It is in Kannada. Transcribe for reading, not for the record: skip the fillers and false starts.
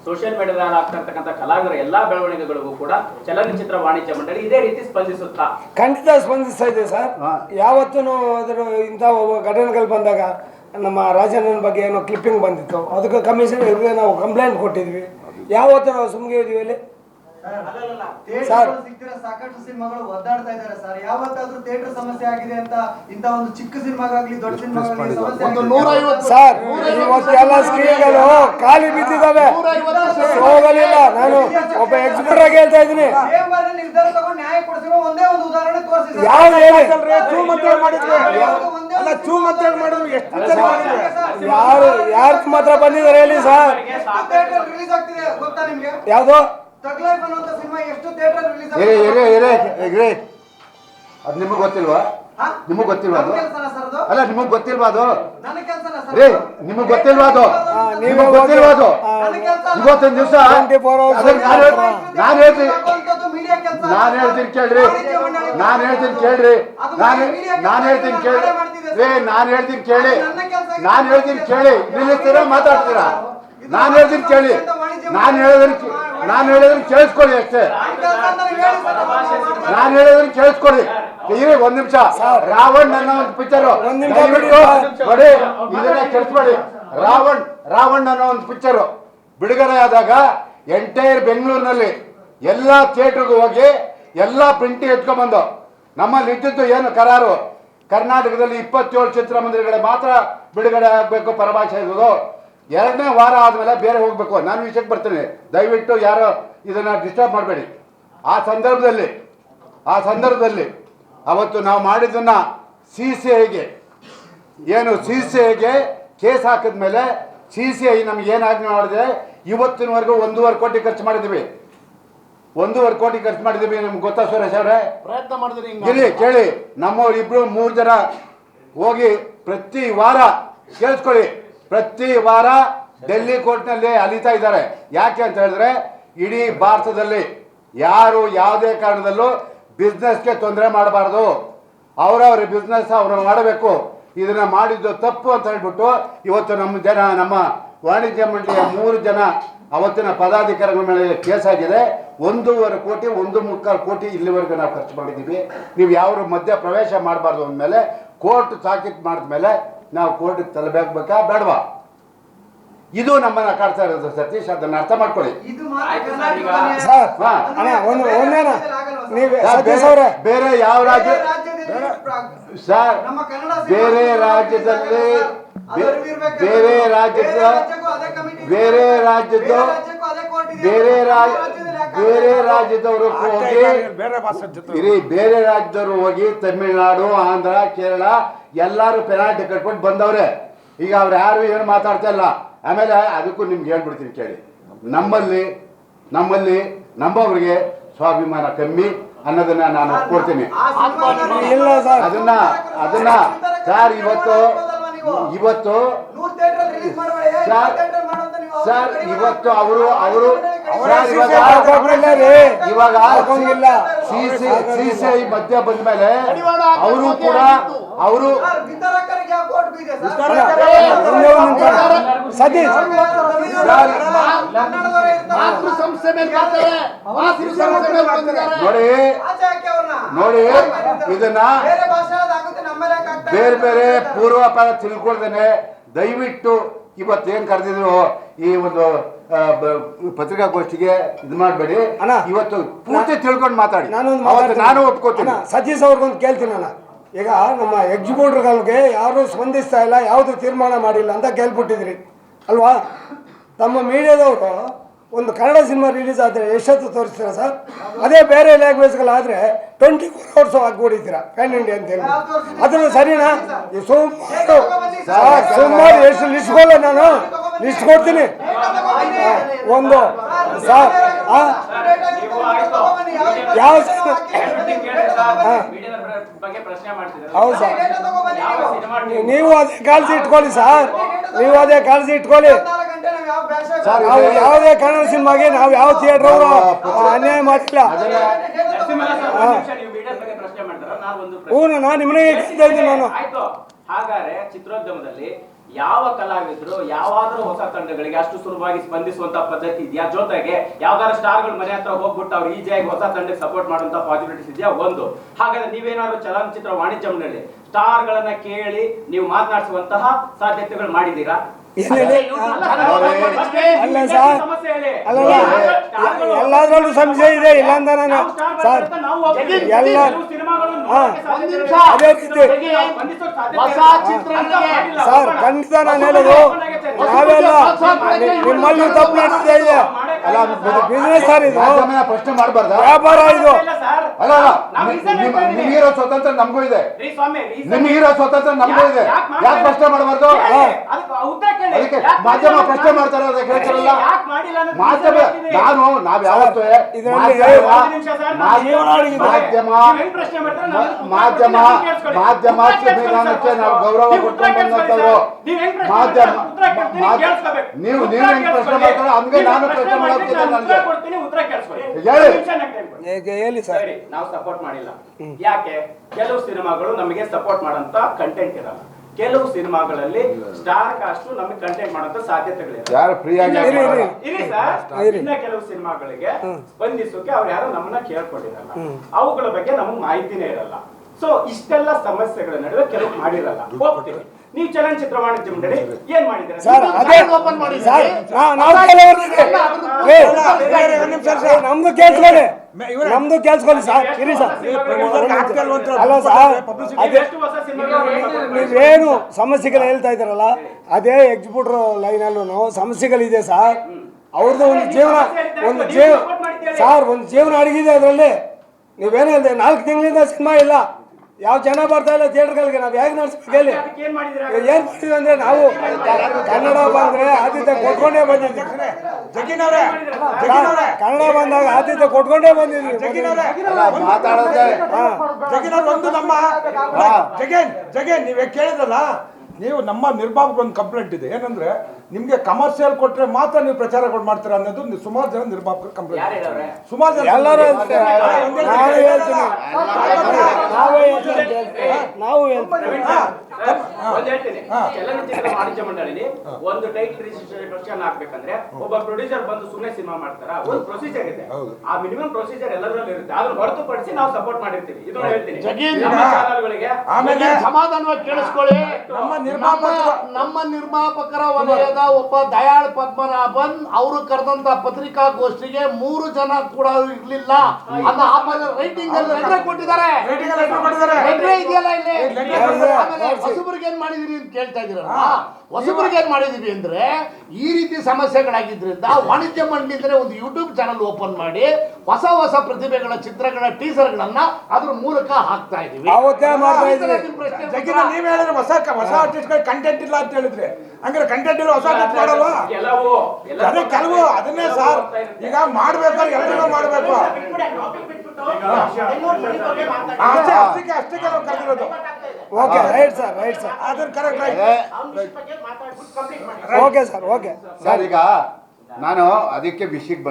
ಸೋಷಿಯಲ್ ಮೀಡಿಯಾದಲ್ಲಿ ಆಗ್ತಾ ಇರ್ತಕ್ಕಂಥ ಕಲಾವಿದರ ಎಲ್ಲಾ ಬೆಳವಣಿಗೆಗಳಿಗೂ ಕೂಡ ಚಲನಚಿತ್ರ ವಾಣಿಜ್ಯ ಮಂಡಳಿ ಇದೇ ರೀತಿ ಸ್ಪಂದಿಸುತ್ತಾ? ಖಂಡಿತ ಸ್ಪಂದಿಸ್ತಾ ಇದೆ ಸರ್. ಯಾವತ್ತೂ ಅದರ ಇಂಥ ಘಟನೆಗಳು ಬಂದಾಗ ನಮ್ಮ ರಾಜಣ್ಣನ ಬಗ್ಗೆ ಏನೋ ಕ್ಲಿಪ್ಪಿಂಗ್ ಬಂದಿತ್ತು, ಅದಕ್ಕೆ ಕಮಿಷನರ್ಗೆ ನಾವು ಕಂಪ್ಲೇಂಟ್ ಕೊಟ್ಟಿದ್ವಿ. ಯಾವತ್ತೂ ನಾವು ಸುಮ್ಮನೆ ಇದೀವಿ ಇಲ್ಲಿ ಸರ್. ಸಾಕಷ್ಟು ಸಿನಿಮಾಗಳು ಒದ್ದಾಡ್ತಾ ಇದ್ದಾರೆ ಸರ್. ಯಾವತ್ತಾದ್ರೂ ಥಿಯೇಟರ್ ಸಮಸ್ಯೆ ಆಗಿದೆ ಅಂತ ಇಂತ ಒಂದು ಚಿಕ್ಕ ಸಿನಿಮಾಗಾಗ್ಲಿ ದೊಡ್ಡ ಸಿನಿಮಾಗಾಗ್ಲಿ ಸರ್, ಇವತ್ತೆಲ್ಲ ಸ್ಕ್ರೀನ್ಗಳು ಖಾಲಿ ಬಿದ್ದಿದ್ದಾವೆ, ಹೋಗಲಿಲ್ಲ. ನಾನು ಒಬ್ಬ ಎಕ್ಸ್ಪರ್ಟ್ ಆಗಿ ಹೇಳ್ತಾ ಇದ್ದೀನಿ. ನಿರ್ಧಾರ ತಗೊಂಡು ನ್ಯಾಯ ಕೊಡಿಸಿರೋ ಒಂದೇ ಒಂದು ಉದಾಹರಣೆ ತೋರಿಸಿ. ಯಾವ್ದು ಹೇಳಿ? ಯಾರು ಮಾತ್ರ ಬಂದಿದ್ದಾರೆ ಹೇಳಿ ಸರ್. ರಿಲೀಸ್ ಆಗ್ತಿದೆ ಗೊತ್ತಾ ನಿಮ್ಗೆ? ಯಾವ್ದು ತಗ್ ಲೈಫ್ ಅನ್ನುವಂತ ಸಿನಿಮಾ ಎಷ್ಟು ಥಿಯೇಟರ್ ರಿಲೀಸ್ ಆಗ್ತಿದೆ ಅದು ನಿಮಗೆ ಗೊತ್ತಿಲ್ವಾ? ನಿಮಗೆ ಗೊತ್ತಿಲ್ವಾ ಅದು? ಅಲ್ಲ, ನಿಮಗೆ ಗೊತ್ತಿಲ್ವಾ ಅದು? ನಿಮಗೆ ಗೊತ್ತಿಲ್ವಾ ಅದು? ನಿಮಗೆ ಗೊತ್ತಿಲ್ವಾ ಅದು? ಇವತ್ತೊಂದು ದಿವಸ ನಾನು ಹೇಳ್ತೀನಿ ಕೇಳ್ರಿ, ನಾನು ಹೇಳ್ತೀನಿ ಕೇಳ್ರಿ ನಿಲ್ಲಿಸ್ತೀರಾ ಮಾತಾಡ್ತೀರಾ? ನಾನು ಹೇಳ್ತೀನಿ ಕೇಳಿ, ನಾನು ಹೇಳೋದನ್ನ ಕೇಳಿಸ್ಕೊಳ್ಳಿ ಅಷ್ಟೇ. ನಾನು ಹೇಳೋದನ್ನ ಕೇಳಿಸ್ಕೊಳ್ಳಿ. ಇರಿ ಒಂದ್ ನಿಮಿಷ. ರಾವಣ್ ಅನ್ನೋ ಒಂದು ಪಿಕ್ಚರ್ ನೋಡಿ, ಇದನ್ನ ಕೆಡಿಸ್ಬೇಡಿ. ರಾವಣ್ ಅನ್ನೋ ಒಂದು ಪಿಕ್ಚರ್ ಬಿಡುಗಡೆ ಆದಾಗ ಎಂಟೈರ್ ಬೆಂಗಳೂರಿನಲ್ಲಿ ಎಲ್ಲಾ ಥಿಯೇಟರ್ಗೂ ಹೋಗಿ ಎಲ್ಲಾ ಪ್ರಿಂಟಿಂಗ್ ಎತ್ಕೊಂಡ್ಬಂದು ನಮ್ಮಲ್ಲಿ ಇದ್ದಿದ್ದು ಏನು ಕರಾರು, ಕರ್ನಾಟಕದಲ್ಲಿ 27 ಚಿತ್ರಮಂದಿರಗಳೇ ಮಾತ್ರ ಬಿಡುಗಡೆ ಆಗಬೇಕು ಪರಭಾಷೆ ಇರೋದು. 2ನೇ ವಾರ ಆದಮೇಲೆ ಬೇರೆ ಹೋಗ್ಬೇಕು. ನಾನು ವಿಷಯಕ್ಕೆ ಬರ್ತೀನಿ, ದಯವಿಟ್ಟು ಯಾರು ಇದನ್ನ ಡಿಸ್ಟರ್ಬ್ ಮಾಡಬೇಡಿ. ಆ ಸಂದರ್ಭದಲ್ಲಿ ಅವತ್ತು ನಾವು ಮಾಡಿದ್ದನ್ನ CCIಗೆ ಕೇಸ್ ಹಾಕಿದ್ಮೇಲೆ CCI ನಮ್ಗೆ ಏನಾಜ್ಞೆ ಮಾಡಿದೆ, ಇವತ್ತಿನವರೆಗೂ 1.5 ಕೋಟಿ ಖರ್ಚು ಮಾಡಿದ್ದೀವಿ. 1.5 ಕೋಟಿ ಖರ್ಚು ಮಾಡಿದ್ದೀವಿ. ನಿಮ್ಗೆ ಗೊತ್ತಾ ಸುರೇಶ್ ಅವರೇ? ಪ್ರಯತ್ನ ಮಾಡಿದ್ರಿ ಇಲ್ಲಿ ಕೇಳಿ, ನಮ್ಮವ್ರು 2-3 ಜನ ಹೋಗಿ ಪ್ರತಿ ವಾರ ಕೇಳಿಸ್ಕೊಳ್ಳಿ, ಪ್ರತಿ ವಾರ ಡೆಲ್ಲಿ ಕೋರ್ಟ್ನಲ್ಲಿ ಅಲಿತಾ ಇದ್ದಾರೆ. ಯಾಕೆ ಅಂತ ಹೇಳಿದ್ರೆ, ಇಡೀ ಭಾರತದಲ್ಲಿ ಯಾರು ಯಾವುದೇ ಕಾರಣದಲ್ಲೂ ಬಿಸ್ನೆಸ್ಗೆ ತೊಂದರೆ ಮಾಡಬಾರ್ದು, ಅವರವ್ರ ಬಿಸ್ನೆಸ್ ಅವರು ಮಾಡಬೇಕು. ಇದನ್ನ ಮಾಡಿದ್ದು ತಪ್ಪು ಅಂತ ಹೇಳ್ಬಿಟ್ಟು ಇವತ್ತು ನಮ್ಮ ವಾಣಿಜ್ಯ ಮಂಡಳಿಯ 3 ಜನ ಅವತ್ತಿನ ಪದಾಧಿಕಾರಿಗಳ ಮೇಲೆ ಕೇಸ್ ಆಗಿದೆ. 1.5 ಕೋಟಿ 1.25 ಕೋಟಿ ಇಲ್ಲಿವರೆಗೂ ನಾವು ಖರ್ಚು ಮಾಡಿದ್ದೀವಿ. ನೀವು ಯಾವ ಮಧ್ಯ ಪ್ರವೇಶ ಮಾಡಬಾರ್ದು ಅಂದಮೇಲೆ ಕೋರ್ಟ್ ತಾಕೀತು ಮಾಡಿದ್ಮೇಲೆ ನಾವು ಕೋರ್ಟಿಗೆ ತಲುಪಬೇಕಾ ಬೇಡವಾ? ಇದು ನಮ್ಮನ್ನ ಕಾಡ್ತಾ ಇರೋದು ಸತೀಶ್, ಅದನ್ನ ಅರ್ಥ ಮಾಡ್ಕೊಳ್ಳಿ. ಬೇರೆ ಯಾವ ರಾಜ್ಯ ಸರ್, ಬೇರೆ ರಾಜ್ಯದಲ್ಲಿ ಬೇರೆ ರಾಜ್ಯದವರು ಹೋಗಿ ಬೇರೆ ರಾಜ್ಯದವರು ಹೋಗಿ ತಮಿಳುನಾಡು, ಆಂಧ್ರ, ಕೇರಳ ಎಲ್ಲರೂ ಪೆನಾಲ್ಟಿ ಕಟ್ಕೊಂಡು ಬಂದವ್ರೆ. ಈಗ ಅವ್ರು ಯಾರು ಏನು ಮಾತಾಡ್ತಾ ಇಲ್ಲ. ಆಮೇಲೆ ಅದಕ್ಕೂ ನಿಮ್ಗೆ ಹೇಳ್ಬಿಡ್ತೀನಿ ಕೇಳಿ, ನಮ್ಮಲ್ಲಿ ನಮ್ಮವ್ರಿಗೆ ಸ್ವಾಭಿಮಾನ ಕಮ್ಮಿ ಅನ್ನೋದನ್ನ ನಾನು ಒಪ್ಕೊಡ್ತೀನಿ. ಅದನ್ನ ಸರ್ ಇವತ್ತು ಸರ್ ಇವತ್ತು ಅವರು ಇವಾಗ CCI ಮಧ್ಯ ಬಂದ ಮೇಲೆ ಅವರು ಕೂಡ ನೋಡಿ ಇದನ್ನ ಬೇರೆ ಪೂರ್ವಾಪಾರ ತಿಳ್ಕೊಳ್ದೇನೆ ದಯವಿಟ್ಟು ಇವತ್ತೇನ್ ಕರೆದಿದ್ರು ಈ ಒಂದು ಪತ್ರಿಕಾಗೋಷ್ಠಿಗೆ ಇದು ಮಾಡಬೇಡಿ. ಇವತ್ತು ಪೂರ್ತಿ ತಿಳ್ಕೊಂಡು ಮಾತಾಡಿ. ನಾನು ಒಪ್ಕೋತೀನಿ. ಸತೀಶ್ ಅವ್ರಿಗೊಂದು ಕೇಳ್ತೀನಿ ನಾನು. ಈಗ ನಮ್ಮ ಎಕ್ಸಿಕ್ಯೂಟಿವ್ಗಳಿಗೆ ಯಾರು ಸ್ಪಂದಿಸ್ತಾ ಇಲ್ಲ, ಯಾವುದು ತೀರ್ಮಾನ ಮಾಡಿಲ್ಲ ಅಂತ ಕೇಳ್ಬಿಟ್ಟಿದ್ರಿ ಅಲ್ವಾ? ನಮ್ಮ ಮೀಡಿಯಾದವರು ಒಂದು ಕನ್ನಡ ಸಿನಿಮಾ ರಿಲೀಸ್ ಆದರೆ ಎಷ್ಟೊತ್ತು ತೋರಿಸ್ತೀರಾ ಸರ್? ಅದೇ ಬೇರೆ ಲ್ಯಾಂಗ್ವೇಜ್ಗಳಾದರೆ 24 hours ಹಾಕ್ಬಿಡ್ತೀರಾ ಪ್ಯಾನ್ ಇಂಡಿಯಾ ಅಂತ ಹೇಳಿ. ಅದನ್ನು ಸರಿನಾ? ಸುಮಾರು ಎಷ್ಟು ಲಿಸ್ಟ್ ಕೊಲ್ಲ, ನಾನು ಲಿಸ್ಟ್ ಕೊಡ್ತೀನಿ ಒಂದು ಸರ್. ಯಾವ ಹೌದು ಸರ್, ನೀವು ಅದೇ ಕಾಳಜಿ ಇಟ್ಕೊಳ್ಳಿ ಸರ್, ನೀವು ಅದೇ ಕಾಳಜಿ ಇಟ್ಕೊಳ್ಳಿ. ನಾವು ಯಾವುದೇ ಕನ್ನಡ ಸಿನಿಮಾಗೆ ನಾವು ಯಾವ ಥಿಯೇಟರ್ ಅನ್ಯಾಯ ಮಾಡಿಲ್ಲ. ನಾನು ನಿಮ್ಮನೆ ಕೇಳ್ತಾ ಇದ್ದೀನಿ ನಾನು. ಹಾಗಾದ್ರೆ ಚಿತ್ರೋದ್ಯಮದಲ್ಲಿ ಯಾವ ಕಲಾವಿದರು ಯಾವಾದ್ರೂ ಹೊಸ ತಂಡಗಳಿಗೆ ಅಷ್ಟು ಸುಲಭವಾಗಿ ಸ್ಪಂದಿಸುವಂತ ಪದ್ಧತಿ ಇದೆಯಾ? ಜೊತೆಗೆ ಯಾವ್ದಾರ ಸ್ಟಾರ್ಗಳು ಮನೆ ಹತ್ರ ಹೋಗ್ಬಿಟ್ಟು ಅವ್ರು ಈಸಿಯಾಗಿ ಹೊಸ ತಂಡಕ್ಕೆ ಸಪೋರ್ಟ್ ಮಾಡುವಂತ ಪಾಸಿಬಿಲಿಟೀಸ್ ಇದೆಯಾ? ಒಂದು. ಹಾಗಾದ್ರೆ ನೀವೇನಾದ್ರು ಚಲನಚಿತ್ರ ವಾಣಿಜ್ಯ ಮಂಡಳಿ ಸ್ಟಾರ್ಗಳನ್ನ ಕೇಳಿ ನೀವು ಮಾತನಾಡಿಸುವಂತಹ ಸಾಧ್ಯತೆಗಳು ಮಾಡಿದ್ದೀರಾ? ಅಲ್ಲ ಸರ್, ಅಲ್ಲ ಎಲ್ಲಾದ್ರಲ್ಲೂ ಸಂಶಯ ಇದೆ, ಇಲ್ಲ ಅಂತ ನಾನು ಸರ್ ಎಲ್ಲ ಅದೇ ರೀತಿ ಸರ್ ಖಂಡಿತ ನಾನು ಹೇಳೋದು ನಾವೆಲ್ಲ ನಿಮ್ಮಲ್ಲಿ ತಪ್ಪು ನಡೀತಾ ಇದೆ. ಬಿಸ್ನೆಸ್ ಸರ್, ಇದು ಪ್ರಶ್ನೆ ಮಾಡಬಾರ್ದ? ವ್ಯಾಪಾರ ಇದು. ಅಲ್ಲ ನಿಮಗಿರೋ ಸ್ವತಂತ್ರ ನಮಗೂ ಇದೆ, ನಿಮಗಿರೋ ಸ್ವತಂತ್ರ ನಮಗೂ ಇದೆ. ಯಾಕೆ ಪ್ರಶ್ನೆ ಮಾಡಬಾರ್ದು? ಅದಕ್ಕೆ ಮಾಧ್ಯಮ ಪ್ರಶ್ನೆ ಮಾಡ್ತಾರೆ, ಅದಕ್ಕೆ ಹೇಳ್ತಾರಲ್ಲ ಮಾಧ್ಯಮ. ನಾವ್ ಯಾವತ್ತೂ ಮಾಧ್ಯಮ ಸಂವಿಧಾನಕ್ಕೆ ನಾವು ಗೌರವ ಕೊಟ್ಕೊಂಡು ಬಂದಂತವ್ರು. ಮಾಧ್ಯಮ ನೀವು ಹೆಂಗ್ ಪ್ರಶ್ನೆ ಮಾಡ್ತಾರೋ ಹಂಗೆ ನಾನು ಪ್ರಶ್ನೆ ಮಾಡೋಗ್ತಿದ್ದೆ. ನನಗೆ ಹೇಳಿ ಸರ್. ನಾವು ಸಪೋರ್ಟ್ ಮಾಡಿಲ್ಲ. ಯಾಕೆ? ಕೆಲವು ಸಿನಿಮಾಗಳು ನಮಗೆ ಸಪೋರ್ಟ್ ಮಾಡಂತ ಕಂಟೆಂಟ್ ಇರಲ್ಲ. ಕೆಲವು ಸಿನಿಮಾಗಳಲ್ಲಿ ಸ್ಟಾರ್ ಕಾಸ್ಟ್ ನಮಗೆ ಕಂಟೆಂಟ್ ಮಾಡುವಂತ ಸಾಧ್ಯತೆಗಳಿವೆ. ಯಾರು ಫ್ರೀ ಆಗಿ ಇರಿ ಸರ್. ಇನ್ನ ಕೆಲವು ಸಿನಿಮಾಗಳಿಗೆ ಸ್ಪಂದಿಸೋಕೆ ಅವ್ರು ಯಾರು ನಮ್ಮನ್ನ ಕೇಳ್ಕೊಂಡಿರಲ್ಲ, ಅವುಗಳ ಬಗ್ಗೆ ನಮಗೆ ಮಾಹಿತಿನೇ ಇರಲ್ಲ. ಸೊ ಇಷ್ಟೆಲ್ಲ ಸಮಸ್ಯೆಗಳ ನಡುವೆ ಕೆಲವು ಮಾಡಿರಲ್ಲ. ಹೋಗ್ತೀವಿ. ನೀವು ಚಲನಚಿತ್ರ ವಾಣಿಜ್ಯ ಮಂಡಳಿ ಏನ್ ಮಾಡಿದ್ರೆ ಸರ್? ಅದೇ ಸರ್, ನಾವು ನಮ್ದು ಕೇಳ್ಸ್ಕೊಳ್ಳಿ, ನಮ್ದು ಕೇಳ್ಸ್ಕೊಳ್ಳಿ ಸರ್. ಇರಿ ಸರ್. ಅಲ್ಲ ಸರ್, ಅದೇ ನೀವೇನು ಸಮಸ್ಯೆಗಳು ಹೇಳ್ತಾ ಇದ್ದಾರಲ್ಲ, ಅದೇ ಎಕ್ಸಿಕ್ಯೂಟಿವ್ ಲೈನಲ್ಲೂ ಸಮಸ್ಯೆಗಳಿದೆ ಸರ್. ಅವ್ರದ್ದು ಒಂದು ಜೀವನ ಸರ್, ಒಂದು ಜೀವನ ಅಡಗಿದೆ ಅದರಲ್ಲಿ. ನೀವೇನು ಹೇಳಿದೆ 4 ತಿಂಗಳಿಂದ ಸಿನಿಮಾ ಇಲ್ಲ, ಯಾವ ಜನ ಬರ್ತಾ ಇಲ್ಲ ಥಿಯೇಟರ್ಗಳಿಗೆ. ನಾವು ಹೇಗೆ ನಡೆಸ್ಬೇಕು ಹೇಳಿ? ಏನ್ ಮಾಡ್ತೀವಿ ಅಂದ್ರೆ ನಾವು ಕನ್ನಡ ಬಂದ್ರೆ ಆದ್ಯತೆ ಕೊಟ್ಕೊಂಡೇ ಬಂದಿದ್ವಿ. ಕನ್ನಡ ಬಂದಾಗ ಆದ್ಯತೆ ಕೊಟ್ಕೊಂಡೇ ಬಂದಿದ್ವಿ. ಮಾತಾಡೋದೇ ಒಂದು ನಮ್ಮ ಜಗನ್ ನೀವೇ ಕೇಳಿದ್ರಲ್ಲ, ನೀವು ನಮ್ಮ ನಿರ್ಮಾಪಕ ಒಂದು ಕಂಪ್ಲೇಂಟ್ ಇದೆ. ಏನಂದ್ರೆ ನಿಮ್ಗೆ ಕಮರ್ಷಿಯಲ್ ಕೊಟ್ರೆ ಮಾತ್ರ ನೀವು ಪ್ರಚಾರಗಳು ಮಾಡ್ತೀರಾ ಅನ್ನೋದು ಸುಮಾರು ಜನ ನಿರ್ಮಾಪಕರ ಕಂಪ್ಲೇಂಟ್. ಸುಮಾರು ಜನ ಎಲ್ಲರೂ ನಾವು ಹೇಳ್ತೀನಿ. ಚಲನಚಿತ್ರ ವಾಣಿಜ್ಯ ಮಂಡಳಿ ಒಂದು ಟೈಟಲ್ ರಿಜಿಸ್ಟ್ರೇಷನ್ ಹಾಕ್ಬೇಕಂದ್ರೆ ಒಬ್ಬ ಪ್ರೊಡ್ಯೂಸರ್ ಬಂದು ಸುಮ್ಮನೆ ಸಿನಿಮಾ ಮಾಡ್ತಾರ? ಒಂದು ಪ್ರೊಸೀಜರ್ ಇದೆ. ಆ ಮಿನಿಮಮ್ ಪ್ರೊಸೀಜರ್ ಎಲ್ಲದರಲ್ಲೂ ಇರುತ್ತೆ. ಅದನ್ನ ಹೊರತುಪಡಿಸಿ ನಾವು ಸಪೋರ್ಟ್ ಮಾಡಿರ್ತೀವಿ. ಇದು ಹೇಳ್ತೀನಿ. ಆಮೇಲೆ ಸಮಾಧಾನವಾಗಿ ಕೇಳಿಸ್ಕೊಳ್ಳಿ. ನಮ್ಮ ನಿರ್ಮಾಪಕರ ವಲಯದ ಒಬ್ಬ ದಯಾಳ್ ಪದ್ಮನಾಭನ್ ಅವರು ಕರೆದಂತ ಪತ್ರಿಕಾಗೋಷ್ಠಿಗೆ 3 ಜನ ಕೂಡ ಇರ್ಲಿಲ್ಲ. ಅದ ಆಮೇಲೆ ರೈಟಿಂಗ್ ಅಲ್ಲಿ ಲೆಟರ್ ಕೊಟ್ಟಿದ್ದಾರೆ. ಇದೆಯಲ್ಲ ಇಲ್ಲಿ. ಹೊಸಬರಿಗೆ ಏನ್ ಮಾಡಿದಿರಿ ಅಂತ ಕೇಳ್ತಾ ಇದೀರಲ್ಲ. ಹೊಸಬರಿಗೆ ಏನ್ ಮಾಡಿದೀವಿ ಅಂದ್ರೆ ಈ ರೀತಿ ಸಮಸ್ಯೆಗಳಾಗಿದ್ರಿಂದ ವಾಣಿಜ್ಯ ಮಂಡಳಿ ಒಂದು ಯೂಟ್ಯೂಬ್ ಚಾನಲ್ ಓಪನ್ ಮಾಡಿ ಹೊಸ ಹೊಸ ಪ್ರತಿಭೆಗಳ ಚಿತ್ರಗಳ ಟೀಸರ್ಗಳನ್ನ ಅದ್ರ ಮೂಲಕ ಹಾಕ್ತಾ ಇದೀವಿ. ನೀವ್ ಹೇಳಿದ್ರೆ ಹೊಸ ಆರ್ಟಿಸ್ಟ್ ಕಂಟೆಂಟ್ ಇಲ್ಲ ಅಂತ ಹೇಳಿದ್ರೆ, ಹಂಗಾರೆ ಕಂಟೆಂಟ್ ಇಲ್ಲ ಹೊಸ ಆರ್ಟಿಸ್ಟ್ ಮಾಡಲ್ವಾ? ಅದೇ ಕೆಲವು ಅದನ್ನೇ ಸರ್ ಈಗ ಮಾಡ್ಬೇಕಾದ್ರೆ ಎಲ್ಲರಿಗೂ ಮಾಡ್ಬೇಕು. ಅಷ್ಟೇ ಕೆಲವು ಕಲಿರೋದು. Okay, right sir, right sir, ಅದನ್ನ correct right. Okay sir, okay sir. ಈಗ ನಾನು ಅದಕ್ಕೆ ವಿಷಯಕ್ಕೆ ಬಂದೆ.